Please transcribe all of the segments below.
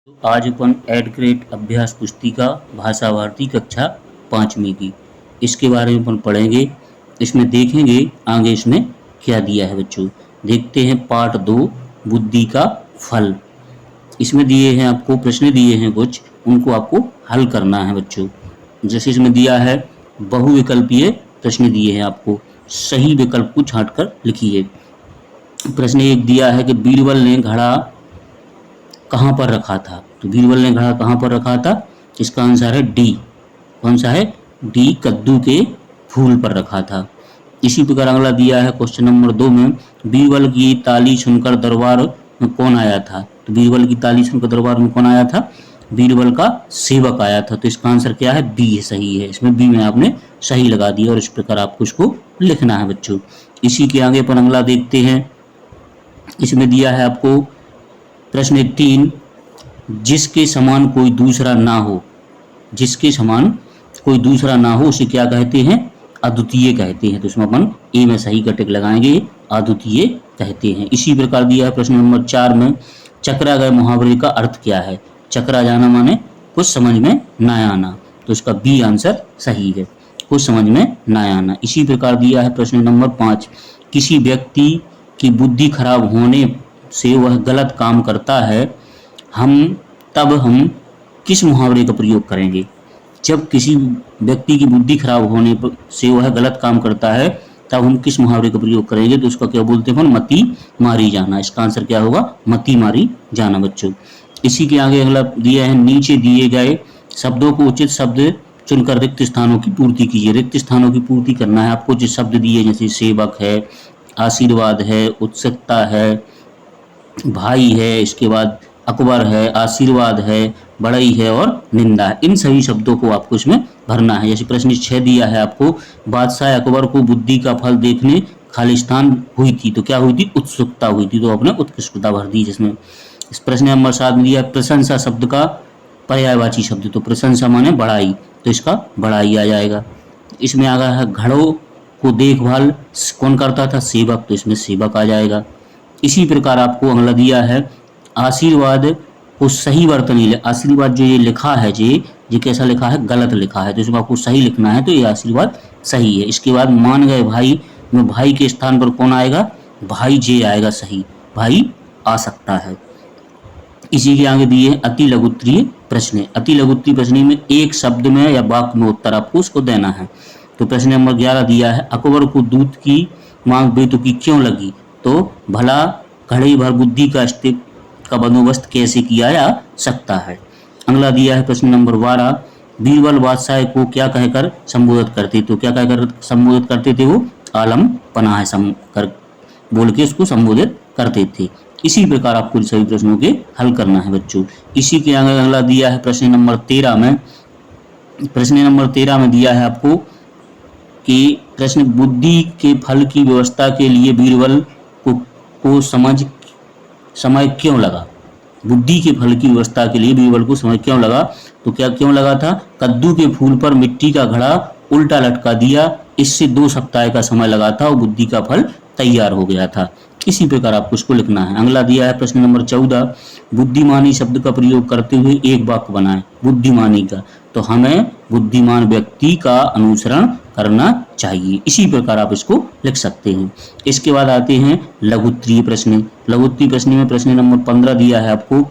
तो आज अपन add grade अभ्यास पुस्तिका भाषा भारती कक्षा 5वीं की इसके बारे में अपन पढ़ेंगे। इसमें देखेंगे आगे इसमें क्या दिया है बच्चों। देखते हैं पार्ट 2 बुद्धि का फल। इसमें दिए हैं आपको प्रश्न दिए हैं कुछ, उनको आपको हल करना है बच्चों। जैसे इसमें दिया है बहुविकल्पीय प्रश्न दिए हैं आपको, सही विकल्प को छांटकर लिखिए। प्रश्न एक दिया है कि बीरबल ने घड़ा कहाँ पर रखा था। तो बीरबल ने घड़ा कहाँ पर रखा था, इसका आंसर है डी। कौन सा है, डी, कद्दू के फूल पर रखा था। इसी प्रकार अगला दिया है क्वेश्चन नंबर 2 में, बीरबल की ताली सुनकर दरबार में कौन आया था। तो बीरबल की ताली सुनकर दरबार में कौन आया था, बीरबल का सेवक आया था। तो इसका आंसर क्या है, बी सही है। इसमें बी में आपने सही लगा दिया और इस प्रकार आपको इसको लिखना है बच्चों। इसी के आगे अपन अगला देखते हैं। इसमें दिया है आपको प्रश्न 3, जिसके समान कोई दूसरा ना हो। जिसके समान कोई दूसरा ना हो उसे क्या कहते हैं, अद्वितीय कहते हैं। तो इसमें अपन ए में सही का टिक लगाएंगे, अद्वितीय कहते हैं। इसी प्रकार दिया है प्रश्न नंबर 4 में, चकरा गए मुहावरे का अर्थ क्या है। चकरा जाना माने कुछ समझ में ना आना, तो इसका बी आंसर सही है, कुछ समझ में ना आना। इसी प्रकार दिया है प्रश्न नंबर 5, किसी व्यक्ति की बुद्धि खराब होने से वह गलत काम करता है, तब हम किस मुहावरे का प्रयोग करेंगे। जब किसी व्यक्ति की बुद्धि खराब होने से वह गलत काम करता है तब हम किस मुहावरे का प्रयोग करेंगे। तो उसका क्या बोलते हैं, मति मारी जाना। इसका आंसर क्या होगा, मति मारी जाना बच्चों। इसी के आगे अगला दिया है, नीचे दिए गए शब्दों को उचित शब्द चुनकर रिक्त स्थानों की पूर्ति कीजिए। रिक्त स्थानों की पूर्ति करना है आपको। जो शब्द दिए जैसे सेवक है, आशीर्वाद है, उत्सुकता है, भाई है, इसके बाद अकबर है, आशीर्वाद है, बड़ई है और निंदा है। इन सभी शब्दों को आपको इसमें भरना है। जैसे प्रश्न 6 दिया है आपको, बादशाह अकबर को बुद्धि का फल देखने खालिस्तान हुई थी। तो क्या हुई थी, उत्सुकता हुई थी। तो आपने उत्कृष्टता भर दी जिसमें। इस प्रश्न नंबर 7 में दिया प्रशंसा शब्द का पर्यायवाची शब्द। तो प्रशंसा माने बड़ाई, तो इसका बड़ाई आ जाएगा। इसमें आ गया है, घड़ों को देखभाल कौन करता था, सेवक। तो इसमें सेवक आ जाएगा। इसी प्रकार आपको अगला दिया है, आशीर्वाद को सही वर्तनी। आशीर्वाद जो ये लिखा है ये कैसा लिखा है, गलत लिखा है। तो इसमें आपको सही लिखना है, तो ये आशीर्वाद सही है। इसके बाद मान गए भाई में भाई के स्थान पर कौन आएगा, भाई जे आएगा सही, भाई आ सकता है। इसी के आगे दिए अति लघुत्तरीय प्रश्न। अति लघुत्तरीय प्रश्न में एक शब्द में या वाक्य में उत्तर आपको उसको देना है। तो प्रश्न नंबर 11 दिया है, अकबर को दूध की मांग बेतुकी क्यों लगी। तो भला घड़ी भर बुद्धि का बंदोबस्त कैसे किया जा सकता है। अगला दिया है प्रश्न नंबर 12, बीरबल बादशाह को क्या कहकर संबोधित करते। तो क्या कहकर संबोधित करते थे, वो आलम पनाह कर बोल के उसको संबोधित करते थे। इसी प्रकार आपको सभी प्रश्नों के हल करना है बच्चों। इसी के आगे अगला दिया है प्रश्न नंबर 13 में। प्रश्न नंबर 13 में दिया है आपको कि प्रश्न, बुद्धि के फल की व्यवस्था के लिए बीरबल को समय क्यों लगा। बुद्धि के फल की व्यवस्था के लिए बीरबल को समय क्यों लगा। तो क्या क्यों लगा था, कद्दू के फूल पर मिट्टी का घड़ा उल्टा लटका दिया, इससे 2 सप्ताह का समय लगा था और बुद्धि का फल तैयार हो गया था। इसी प्रकार आपको इसको लिखना है। अगला दिया है प्रश्न नंबर 14, बुद्धिमानी शब्द का प्रयोग करते हुए एक वाक्य बनाएं। बुद्धिमानी का, तो हमें बुद्धिमान व्यक्ति का अनुसरण करना चाहिए। इसी प्रकार आप इसको लिख सकते हैं। इसके बाद आते हैं लघुत्तरीय प्रश्न। लघुत्तरीय प्रश्न में प्रश्न नंबर 15 दिया है आपको,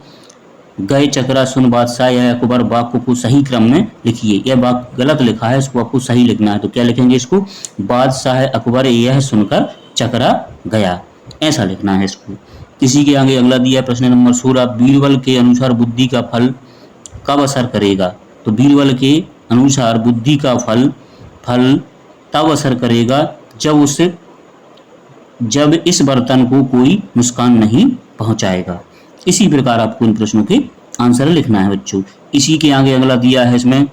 गए चकरा सुन बादशाह या अकबर वाक्य को सही क्रम में लिखिए। यह वाक्य गलत लिखा है, इसको आपको सही लिखना है। तो क्या लिखेंगे इसको, बादशाह अकबर यह सुनकर चकरा गया, ऐसा लिखना है इसको। इसी के आगे अगला दिया प्रश्न नंबर 16, बीरबल के अनुसार बुद्धि का फल कब असर करेगा। तो बीरबल के अनुसार बुद्धि का फल तब असर करेगा जब इस बर्तन को कोई नुकसान नहीं पहुंचाएगा। इसी प्रकार आपको इन प्रश्नों के आंसर लिखना है बच्चों। इसी के आगे अगला दिया है इसमें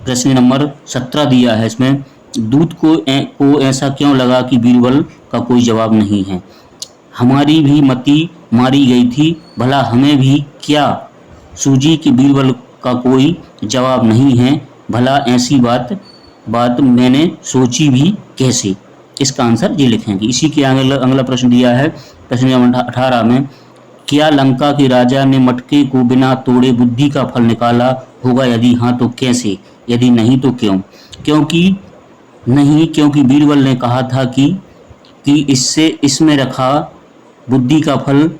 प्रश्न नंबर 17 दिया है इसमें, दूध को ऐसा क्यों लगा कि बीरबल का कोई जवाब नहीं है। हमारी भी मति मारी गई थी, भला हमें भी क्या सूझी कि बीरबल का कोई जवाब नहीं है, भला ऐसी बात मैंने सोची भी कैसे। इसका आंसर ये लिखेंगे। इसी के आगे अगला प्रश्न दिया है प्रश्न नंबर 18 में, क्या लंका के राजा ने मटके को बिना तोड़े बुद्धि का फल निकाला होगा? यदि हाँ तो कैसे? यदि नहीं तो क्यों? क्योंकि बीरबल ने कहा था कि इससे इसमें रखा बुद्धि का फल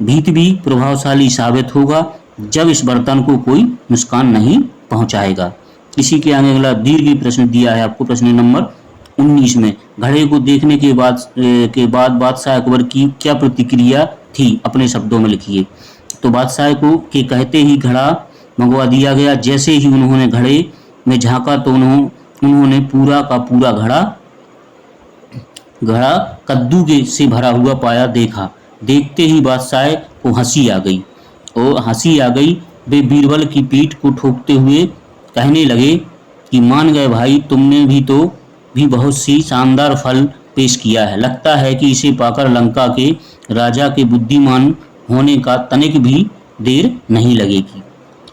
भीत भी प्रभावशाली साबित होगा जब इस बर्तन को कोई नुकसान नहीं पहुंचाएगा। इसी के आगे अगला दीर्घ प्रश्न दिया है आपको, प्रश्न नंबर 19 में। घड़े को देखने के बाद बादशाह अकबर की क्या प्रतिक्रिया थी? अपने शब्दों में लिखिए। तो बादशाह को के कहते ही घड़ा मंगवा दिया गया। जैसे ही उन्होंने घड़े में झांका तो उन्होंने पूरा का पूरा घड़ा कद्दू के से भरा हुआ पाया। देखते ही बादशाह को हंसी आ गई। वे बीरबल की पीठ को ठोकते हुए कहने लगे कि मान गए भाई, तुमने भी बहुत सी शानदार फल पेश किया है। लगता है कि इसे पाकर लंका के राजा के बुद्धिमान होने का तनिक भी देर नहीं लगेगी।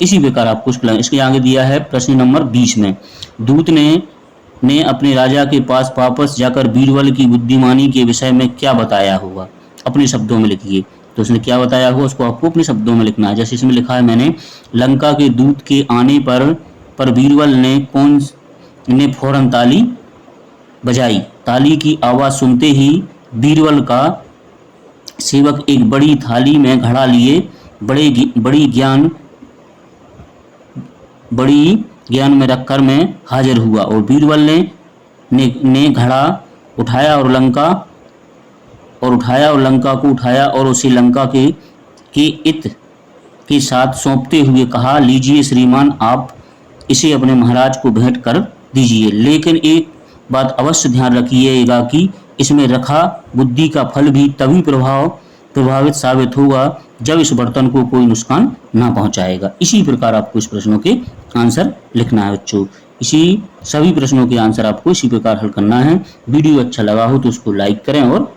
इसी प्रकार आपको इसके आगे दिया है प्रश्न नंबर 20 में। दूत ने अपने राजा के पास वापस जाकर बीरबल की बुद्धिमानी के विषय में क्या बताया होगा? अपने शब्दों में लिखिए। तो उसने क्या बताया होगा उसको आपको अपने शब्दों में लिखना है। जैसे इसमें लिखा है मैंने, लंका के दूत के आने पर बीरबल ने फौरन ताली बजाई। ताली की आवाज सुनते ही बीरबल का सेवक एक बड़ी थाली में घड़ा लिए बड़ी ज्ञान में रखकर मैं हाजिर हुआ और बीरबल ने घड़ा उठाया और लंका को उठाया और उसे लंका के इत के साथ सौंपते हुए कहा, लीजिए श्रीमान, आप इसे अपने महाराज को भेंट कर दीजिए। लेकिन एक बात अवश्य ध्यान रखिएगा कि इसमें रखा बुद्धि का फल भी तभी प्रभावित साबित होगा जब इस बर्तन को कोई नुकसान ना पहुंचाएगा। इसी प्रकार आपको इस प्रश्नों के आंसर लिखना है बच्चों। सभी प्रश्नों के आंसर आपको इसी प्रकार हल करना है। वीडियो अच्छा लगा हो तो उसको लाइक करें और